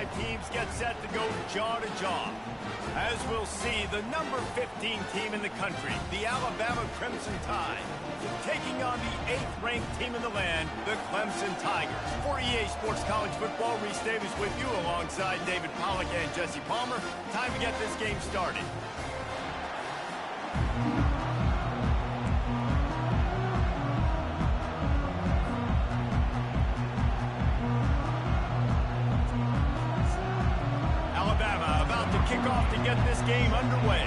five teams get set to go jaw to jaw. As we'll see, the number 15 team in the country, the Alabama Crimson Tide, taking on the 8th-ranked team in the land, the Clemson Tigers. For EA Sports College Football, Reese Davis with you alongside David Pollack and Jesse Palmer. Time to get this game started. Alabama about to kick off to get this game underway.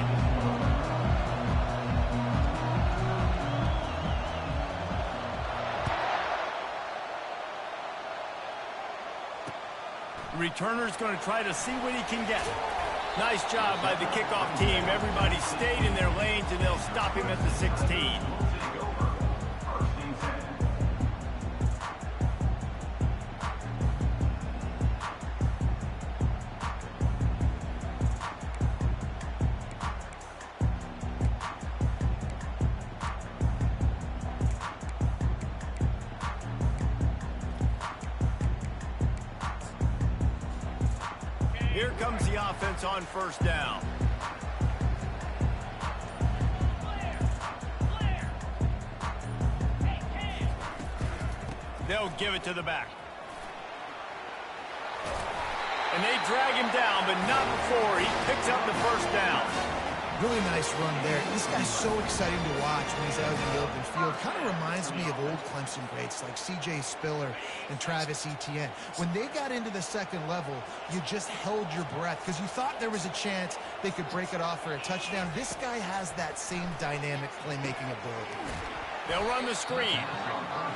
The returner's going to try to see what he can get. Nice job by the kickoff team. Everybody stayed in their lanes, and they'll stop him at the 16. Here comes the offense on first down. They'll give it to the back. And they drag him down, but not before he picks up the first down. Really nice run there. This guy's so exciting to watch when he's out in the open field. Kind of reminds me of old Clemson greats like C.J. Spiller and Travis Etienne. When they got into the second level, you just held your breath because you thought there was a chance they could break it off for a touchdown. This guy has that same dynamic playmaking ability. They'll run the screen.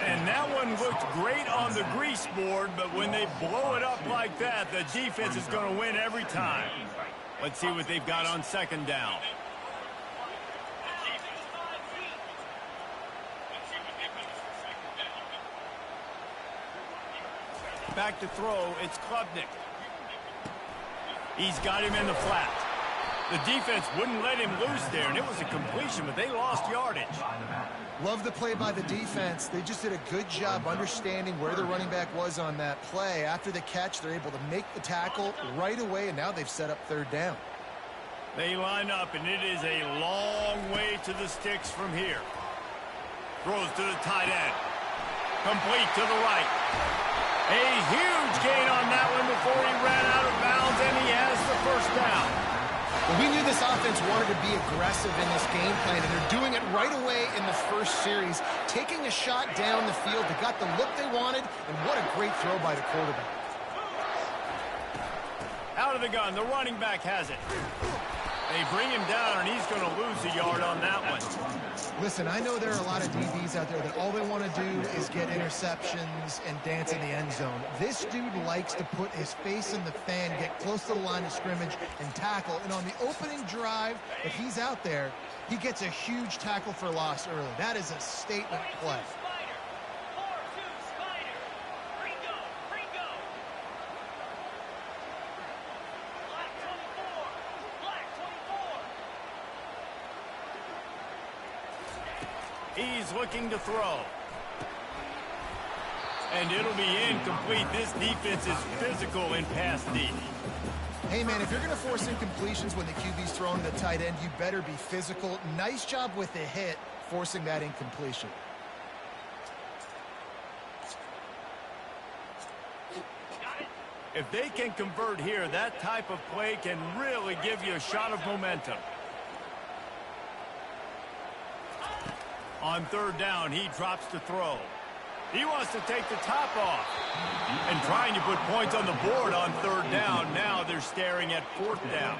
And that one looked great on the grease board, but when they blow it up like that, the defense is going to win every time. Let's see what they've got on second down. Back to throw, it's Klubnik. He's got him in the flat. The defense wouldn't let him loose there, and it was a completion, but they lost yardage. Love the play by the defense. They just did a good job understanding where the running back was on that play. After the catch, they're able to make the tackle right away, and now they've set up third down. They line up, and it is a long way to the sticks from here. Throws to the tight end. Complete to the right. A huge gain on that one before he ran out of bounds, and he has the first down. Well, we knew this offense wanted to be aggressive in this game plan, and they're doing it right away in the first series, taking a shot down the field. They got the look they wanted, and what a great throw by the quarterback. Out of the gun, the running back has it. They bring him down, and he's going to lose a yard on that one. Listen, I know there are a lot of DBs out there that all they want to do is get interceptions and dance in the end zone. This dude likes to put his face in the fan, get close to the line of scrimmage, and tackle. And on the opening drive, if he's out there, he gets a huge tackle for loss early. That is a statement play. He's looking to throw. And it'll be incomplete. This defense is physical in pass D. Hey, man, if you're going to force incompletions when the QB's throwing the tight end, you better be physical. Nice job with the hit, forcing that incompletion. If they can convert here, that type of play can really give you a shot of momentum. On third down, he drops to throw. He wants to take the top off. And trying to put points on the board on third down. Now they're staring at fourth down.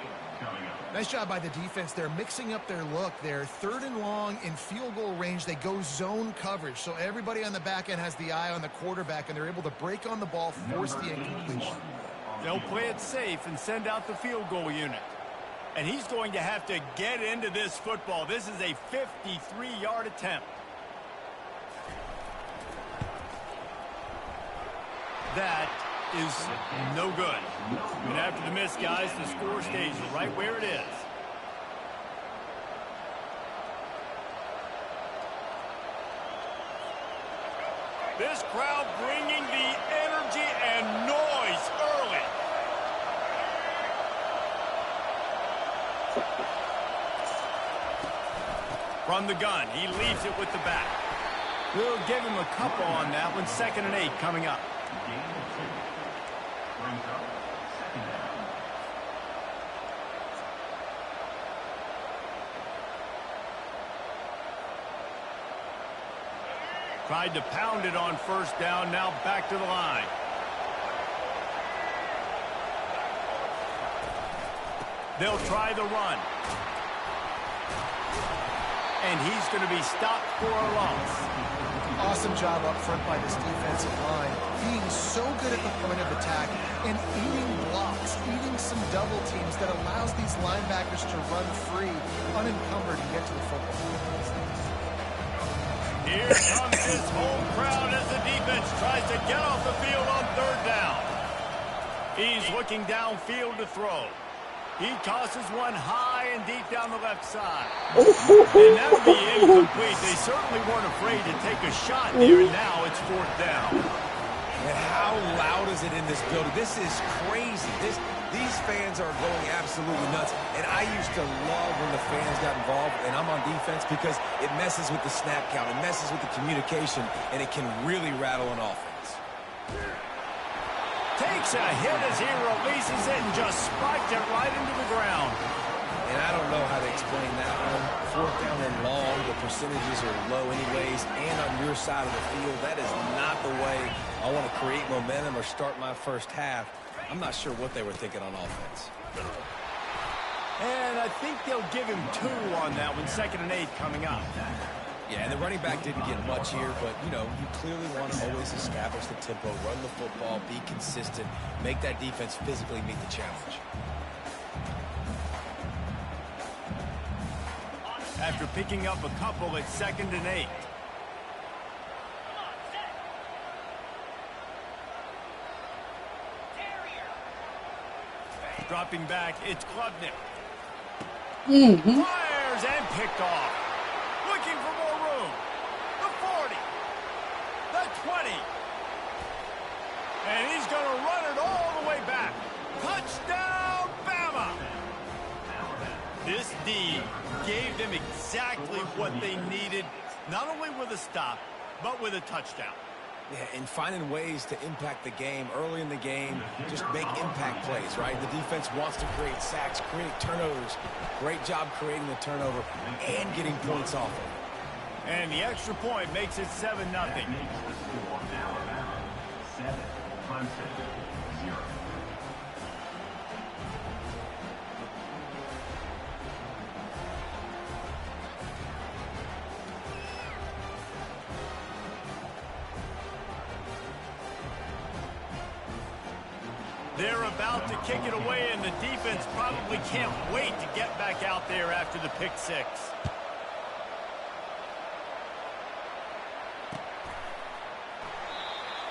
Nice job by the defense. They're mixing up their look. They're third and long in field goal range. They go zone coverage. So everybody on the back end has the eye on the quarterback, and they're able to break on the ball, force the incompletion. They'll play it safe and send out the field goal unit. And he's going to have to get into this football. This is a 53-yard attempt. That is no good. And after the miss, guys, the score stays right where it is. This crowd bringing the energy and noise early. From the gun, he leaves it with the back. We'll give him a couple on that one. 2nd and 8 coming up. Tried to pound it on 1st down, now back to the line. They'll try the run. And he's going to be stopped for a loss. Awesome job up front by this defensive line, being so good at the point of attack and eating blocks, eating some double teams that allows these linebackers to run free, unencumbered, and get to the football. Here comes his home crowd as the defense tries to get off the field on 3rd down. He's looking downfield to throw. He tosses one high and deep down the left side. And that'll be incomplete. They certainly weren't afraid to take a shot there, and now it's 4th down. And how loud is it in this building? This is crazy. These fans are going absolutely nuts. And I used to love when the fans got involved, and I'm on defense, because it messes with the snap count, it messes with the communication, and it can really rattle an offense. Takes a hit as he releases it and just spiked it right into the ground. And I don't know how to explain that one. 4th down and long, the percentages are low anyways, and on your side of the field, that is not the way I want to create momentum or start my first half. I'm not sure what they were thinking on offense. And I think they'll give him 2 on that one. 2nd and 8 coming up. Yeah, and the running back didn't get much here, but, you know, you clearly want to always establish the tempo, run the football, be consistent, make that defense physically meet the challenge. After picking up a couple, it's 2nd and 8. Dropping back, it's Klubnik. Fires and picked off. Looking for more room. The 40. The 20. And he's going to run it all the way back. Touchdown, Bama! This D gave them exactly what they needed, not only with a stop, but with a touchdown. Yeah, and finding ways to impact the game early in the game, just make impact plays, right? The defense wants to create sacks, create turnovers. Great job creating the turnover and getting points off of it. And the extra point makes it 7-0. They're about to kick it away, and the defense probably can't wait to get back out there after the pick 6.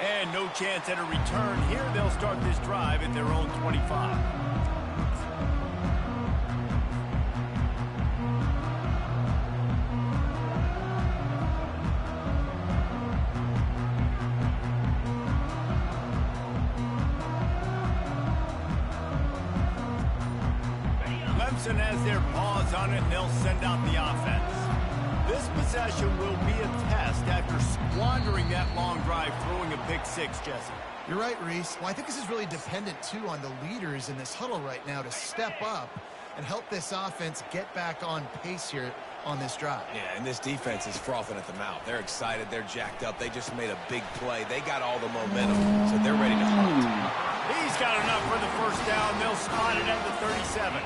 And no chance at a return here. They'll start this drive at their own 25. Clemson has their paws on it, and they'll send out the offense. This possession will be a test after squandering that long drive, throwing a pick 6, Jesse. You're right, Reese. Well, I think this is really dependent, too, on the leaders in this huddle right now to step up and help this offense get back on pace here on this drive. Yeah, and this defense is frothing at the mouth. They're excited. They're jacked up. They just made a big play. They got all the momentum, so they're ready to hunt. He's got enough for the 1st down. They'll spot it at the 37.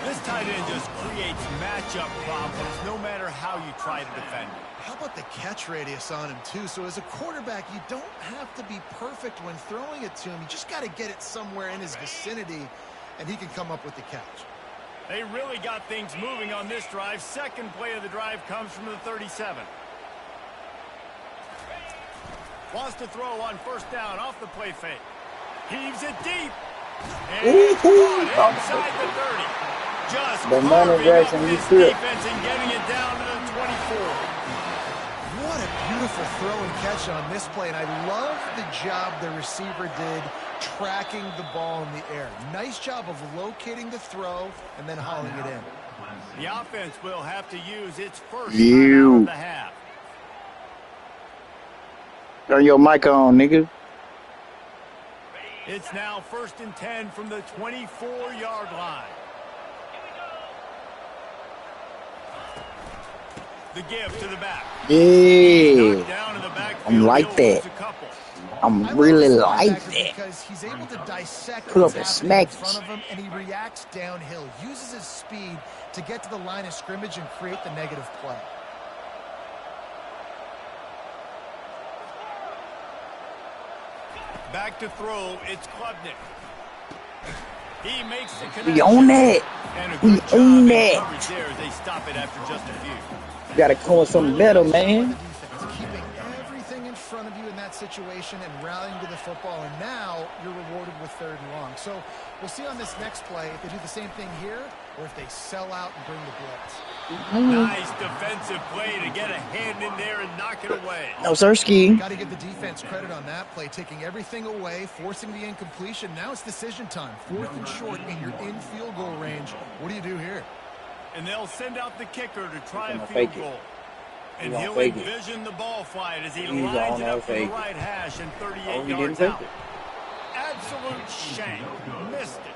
This tight end just creates matchup problems no matter how you try to defend it. How about the catch radius on him, too? So as a quarterback, you don't have to be perfect when throwing it to him. You just got to get it somewhere in his vicinity, and he can come up with the catch. They really got things moving on this drive. Second play of the drive comes from the 37. Wants to throw on 1st down off the play fake. Heaves it deep. And it's caught inside the 30. Just carving up this defense and getting it down to the 24. What a beautiful throw and catch on this play, and I love the job the receiver did tracking the ball in the air. Nice job of locating the throw and then hauling it in. The offense will have to use its first timeout of the half. Turn your mic on, nigga. It's now 1st and 10 from the 24-yard line. The give to the back. Yeah. Down in the I'm like that. I'm really like that. Because he's able to dissect Put what's up and happening in smack front of him, and he reacts downhill. Uses his speed to get to the line of scrimmage and create the negative play. Back to throw, it's Klubnik. He makes the connection. We own that. We own that. There as they stop it after just a few. You gotta come with something better, man. Keeping everything in front of you in that situation and rallying to the football, and now you're rewarded with 3rd and long. So we'll see on this next play if they do the same thing here or if they sell out and bring the blitz. Nice defensive play to get a hand in there and knock it away. No, Sirski. Got to give the defense credit on that play, taking everything away, forcing the incompletion. Now it's decision time. 4th and short, and you're in field goal range. What do you do here? And they'll send out the kicker to try a field goal. And he'll envision the ball flight as he lines it up for the right hash and 38 yards out. Absolute shank. Missed it.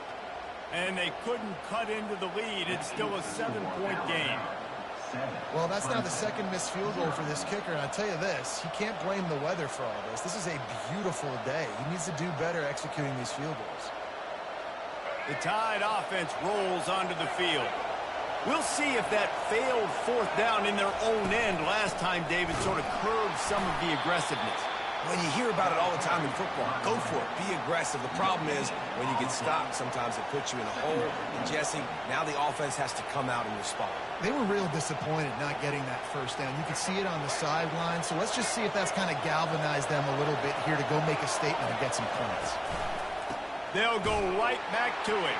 And they couldn't cut into the lead. It's still a 7-point game. Well, that's now the 2nd missed field goal for this kicker. And I'll tell you this, he can't blame the weather for all this. This is a beautiful day. He needs to do better executing these field goals. The Tide offense rolls onto the field. We'll see if that failed 4th down in their own end last time, David, sort of curbed some of the aggressiveness. When you hear about it all the time in football, go for it. Be aggressive. The problem is when you get stopped, sometimes it puts you in a hole. And, Jesse, now the offense has to come out and respond. They were real disappointed not getting that 1st down. You could see it on the sideline. So let's just see if that's kind of galvanized them a little bit here to go make a statement and get some points. They'll go right back to it.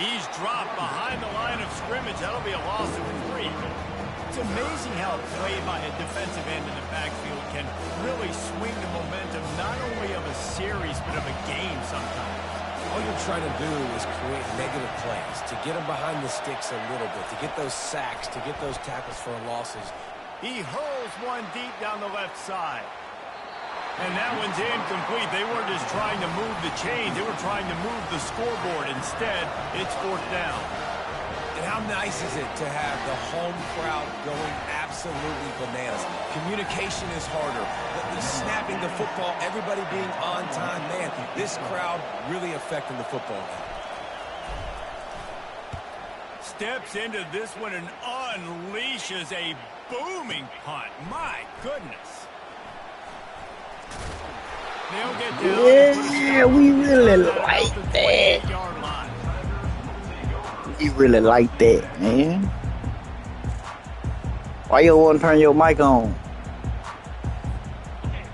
He's dropped behind the line of scrimmage. That'll be a loss of 3. It's amazing how a play by a defensive end in the backfield can really swing the momentum not only of a series but of a game sometimes. All you're trying to do is create negative plays, to get them behind the sticks a little bit, to get those sacks, to get those tackles for losses. He hurls one deep down the left side. And that one's incomplete. They weren't just trying to move the chains. They were trying to move the scoreboard. Instead, it's 4th down. And how nice is it to have the home crowd going absolutely bananas? Communication is harder. The snapping the football, everybody being on time. Man, this crowd really affecting the football game. Steps into this one and unleashes a booming punt. My goodness. They'll get down. Yeah, we really like that. We really like that, man. Why you want to turn your mic on?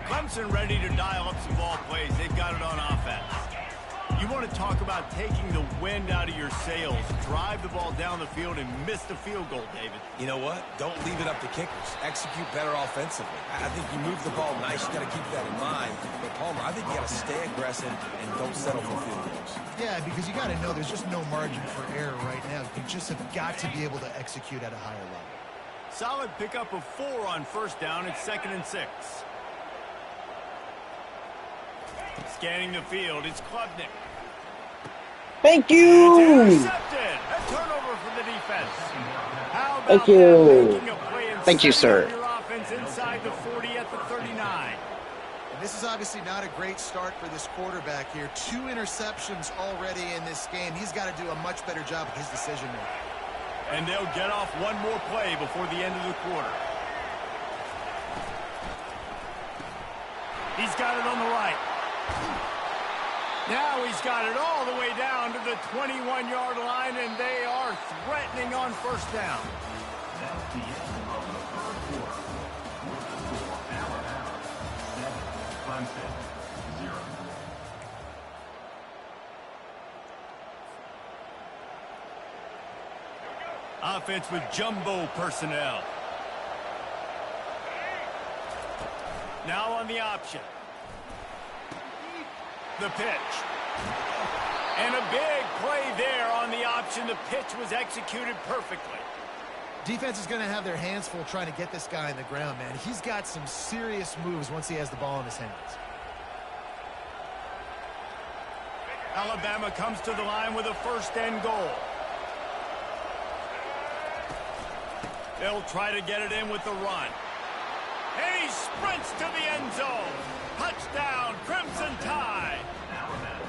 Clemson ready to dial up some ball plays. They've got it on offense. You want to talk about taking the wind out of your sails. Drive the ball down the field and miss the field goal, David. You know what? Don't leave it up to kickers. Execute better offensively. I think you move the ball nice. You got to keep that in mind. But, Palmer, I think you got to stay aggressive and don't settle for field goals. Yeah, because you got to know there's just no margin for error right now. You just have got to be able to execute at a higher level. Solid pickup of 4 on 1st down. It's 2nd and 6. Scanning the field, it's Klubnik. Thank you. It's intercepted. A turnover for the defense. How about Thank you. Thank you, sir. Your offense inside the 40 at the 39. And this is obviously not a great start for this quarterback here. 2 interceptions already in this game. He's got to do a much better job of his decision making. And they'll get off one more play before the end of the quarter. He's got it on the right. Now he's got it all the way down to the 21-yard line, and they are threatening on 1st down. That's the end of the 3rd quarter. For Alabama, 7, Clemson, 0. Offense with jumbo personnel. Now on the option. The pitch. And a big play there on the option. option. The pitch was executed perfectly. Defense is going to have their hands full trying to get this guy on the ground, man. He's got some serious moves once he has the ball in his hands. Alabama comes to the line with a first and goal. They'll try to get it in with the run. And he sprints to the end zone. Touchdown, Crimson Tide. Alabama,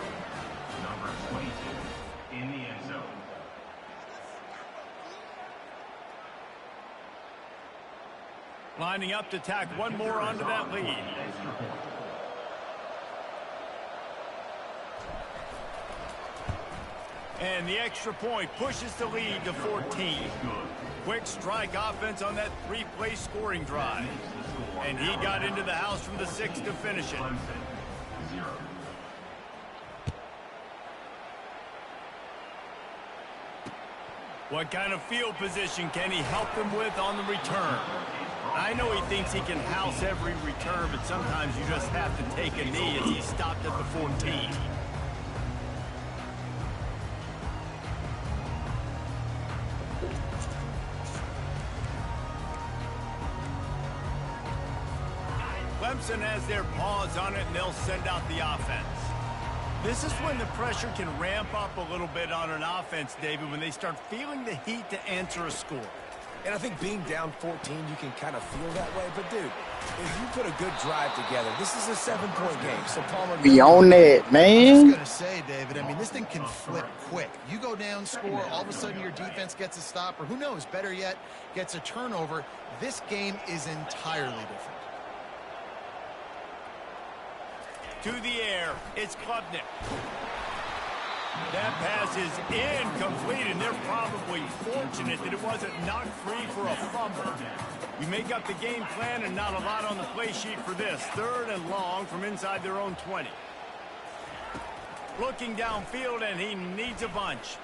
number 22, in the end zone. Lining up to tack one more onto that lead. Extra point. And the extra point pushes the lead to 14. Quick strike offense on that three-play scoring drive. And he got into the house from the 6 to finish it. Clemson, 0. What kind of field position can he help them with on the return? I know he thinks he can house every return, but sometimes you just have to take a knee as he stopped at the 14. Clemson has their paws on it, and they'll send out the offense. This is when the pressure can ramp up a little bit on an offense, David, when they start feeling the heat to answer a score. And I think being down 14, you can kind of feel that way. But, dude, if you put a good drive together, this is a 7-point game. So, Palmer... Be on that, I was man. going to say, David, I mean, this thing can flip quick. You go down, score, all of a sudden your defense gets a stop, or who knows, better yet, gets a turnover. This game is entirely different. To the air, it's Klubnik. That pass is incomplete, and they're probably fortunate that it wasn't knocked free for a fumble. You make up the game plan and not a lot on the play sheet for this. 3rd and long from inside their own 20. Looking downfield, and he needs a bunch.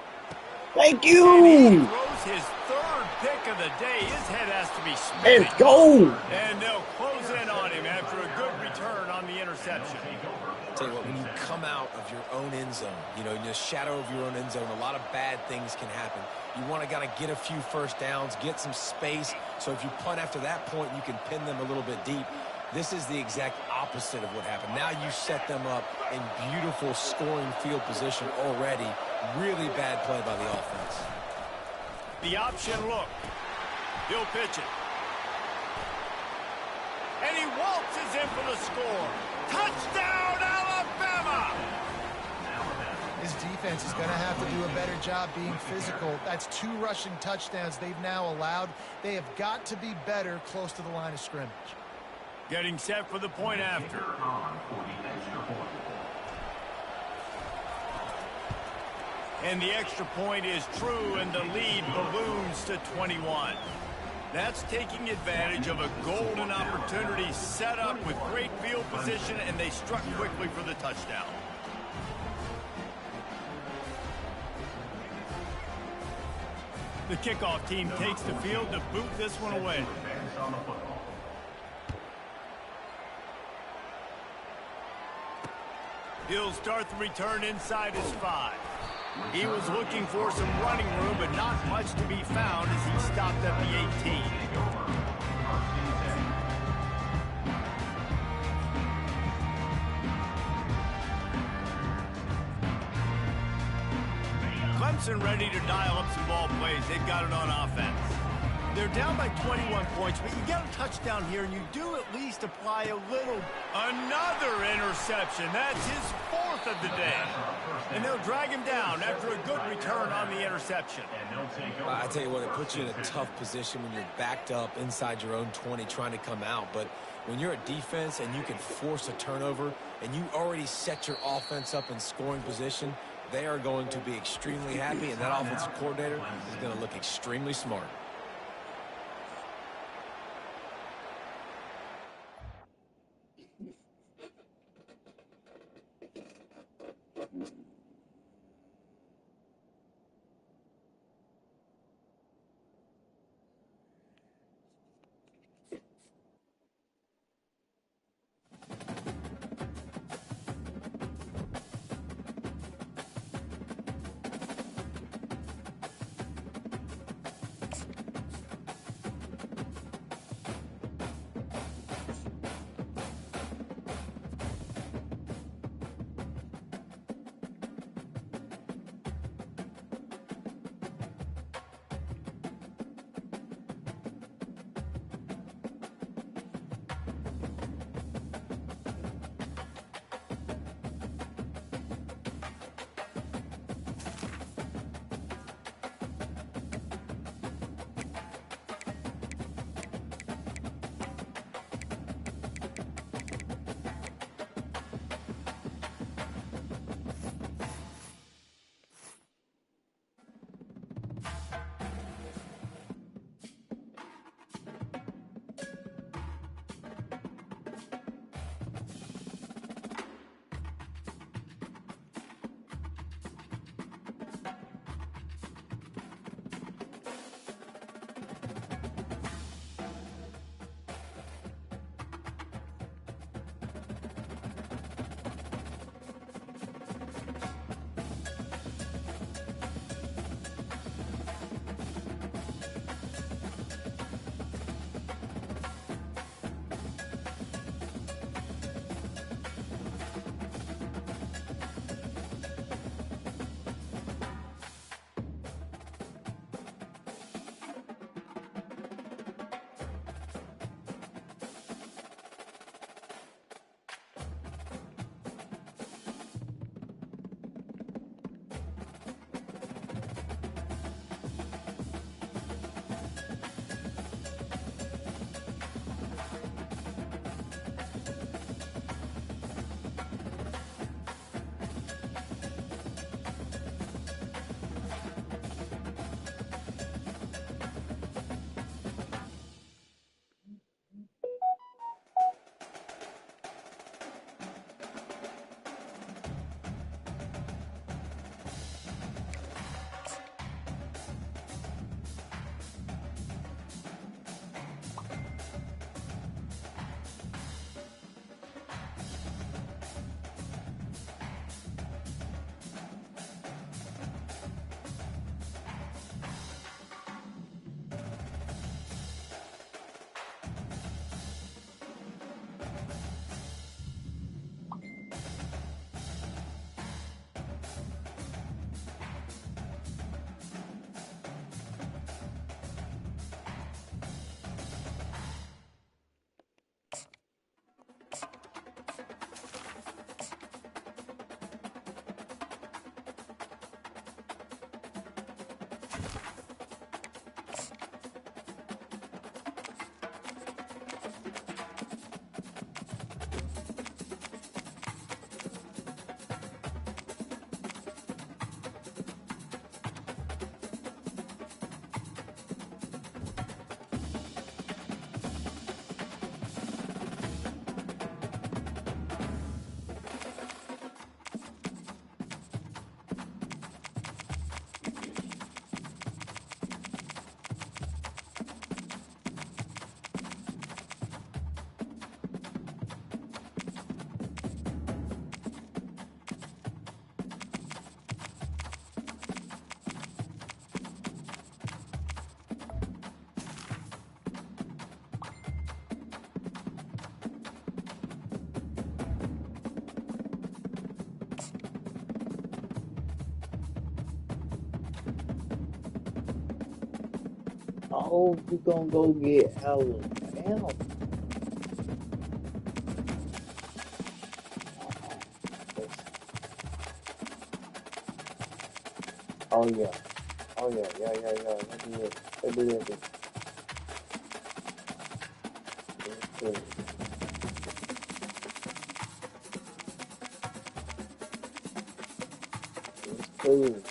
Thank And he you. throws his 3rd pick of the day. His head has to be spinning. Let's go. And they'll close in on him after a good return on the interception. Tell you what, when you come out of your own end zone, you know, in the shadow of your own end zone, a lot of bad things can happen. You want to get a few first downs, get some space, so if you punt after that point, you can pin them a little bit deep. This is the exact opposite of what happened. Now you set them up in beautiful scoring field position already. Really bad play by the offense. The option look. He'll pitch it. And he waltzes in for the score. Touchdown, Alabama! His defense is going to have to do a better job being physical. That's 2 rushing touchdowns they've now allowed. They have got to be better close to the line of scrimmage. Getting set for the point after. On for the extra point. And the extra point is true, and the lead balloons to 21. That's taking advantage of a golden opportunity set up with great field position, and they struck quickly for the touchdown. The kickoff team takes the field to boot this one away. Advance on the football. He'll start the return inside his 5. He was looking for some running room, but not much to be found as he stopped at the 18. Clemson ready to dial up some ball plays. They've got it on offense. They're down by 21 points, but you get a touchdown here, and you do at least apply a little. Another interception. That's his 4th of the day. And they'll drag him down after a good return on the interception. I tell you what, it puts you in a tough position when you're backed up inside your own 20 trying to come out. But when you're a defense and you can force a turnover and you already set your offense up in scoring position, they are going to be extremely happy, and that offensive coordinator is going to look extremely smart. hope you gonna go get Alabama. Oh yeah. Oh yeah, yeah, yeah, yeah. Let's do it. Let's do this. Let's cool.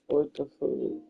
What the food?